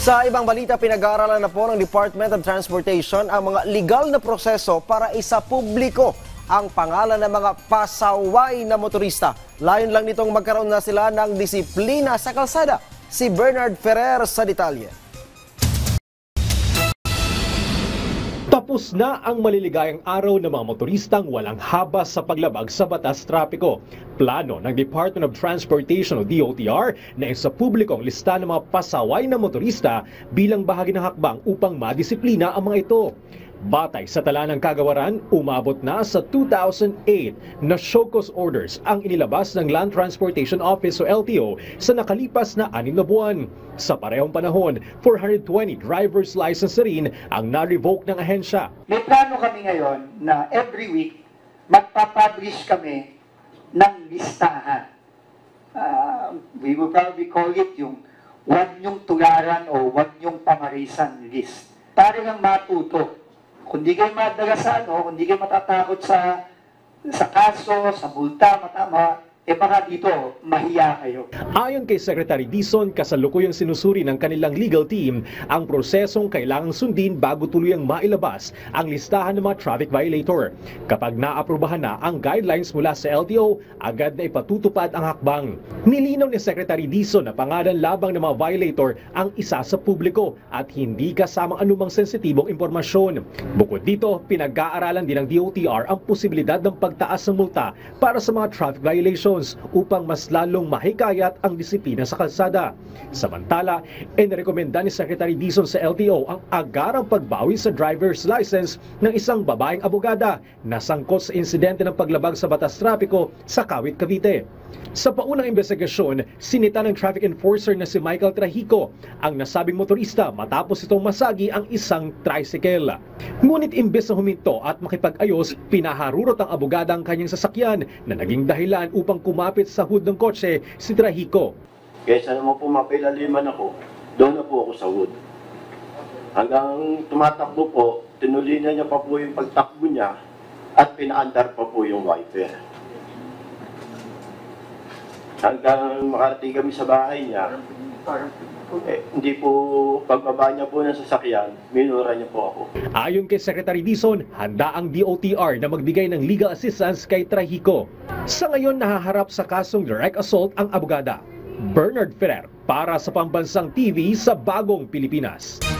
Sa ibang balita, pinag-aaralan na po ng Department of Transportation ang mga legal na proseso para isapubliko ang pangalan ng mga pasaway na motorista. Layon lang nitong magkaroon na sila ng disiplina sa kalsada. Si Bernard Ferrer sa detalye. Tapos na ang maliligayang araw ng mga motoristang walang habas sa paglabag sa batas trapiko. Plano ng Department of Transportation o DOTR na sa publikong lista ng mga pasaway na motorista bilang bahagi ng hakbang upang madisiplina ang mga ito. Batay sa tala ng kagawaran, umabot na sa 2008 na show cause orders ang inilabas ng Land Transportation Office o LTO sa nakalipas na 6 na buwan. Sa parehong panahon, 420 driver's license rin ang na-revoke ng ahensya. May plano kami ngayon na every week magpapublish kami ng listahan. We will probably call it yung huwag niyong tularan o huwag niyong pamarisan list. Para lang matuto. Kung di kayo madagasan o kung di kayo matatakot sa kaso, sa multa, baka dito mahiya kayo. Ayon kay Secretary Dizon, kasalukuyang sinusuri ng kanilang legal team ang prosesong kailangang sundin bago tuluyang mailabas ang listahan ng mga traffic violator. Kapag naaprubahan na ang guidelines mula sa LTO, agad na ipatutupad ang hakbang. Nilinaw ni Secretary Dizon na pangalan labang ng mga violator ang isa sa publiko at hindi kasamang anumang sensitibong impormasyon. Bukod dito, pinag-aaralan din ng DOTR ang posibilidad ng pagtaas ng multa para sa mga traffic violations upang mas lalong mahikayat ang disiplina sa kalsada. Samantala, inirekomenda ni Secretary Dizon sa LTO ang agarang pagbawi sa driver's license ng isang babaeng abogada na sangkot sa insidente ng paglabag sa batas trapiko sa Kawit, Cavite. Sa paunang investigasyon, sinita ng traffic enforcer na si Michael Trahico ang nasabing motorista matapos itong masagi ang isang tricycle. Ngunit imbes na huminto at makipag-ayos, pinaharurot ang abogada ang kanyang sasakyan na naging dahilan upang kumapit sa hood ng kotse si Trahico. Kaysa naman po mapailaliman ako, doon na po ako sa hood. Hanggang tumatakbo po, tinulinan niya pa po yung pagtakbo niya at pinaandar pa po yung wiper. Hanggang makarating kami sa bahay niya, hindi po, pagbaba niya po ng sasakyan, minura niya po ako. Ayon kay Secretary Dizon, handa ang DOTR na magbigay ng legal assistance kay Trahico. Sa ngayon, nahaharap sa kasong direct assault ang abogada. Bernard Ferrer para sa Pambansang TV sa Bagong Pilipinas.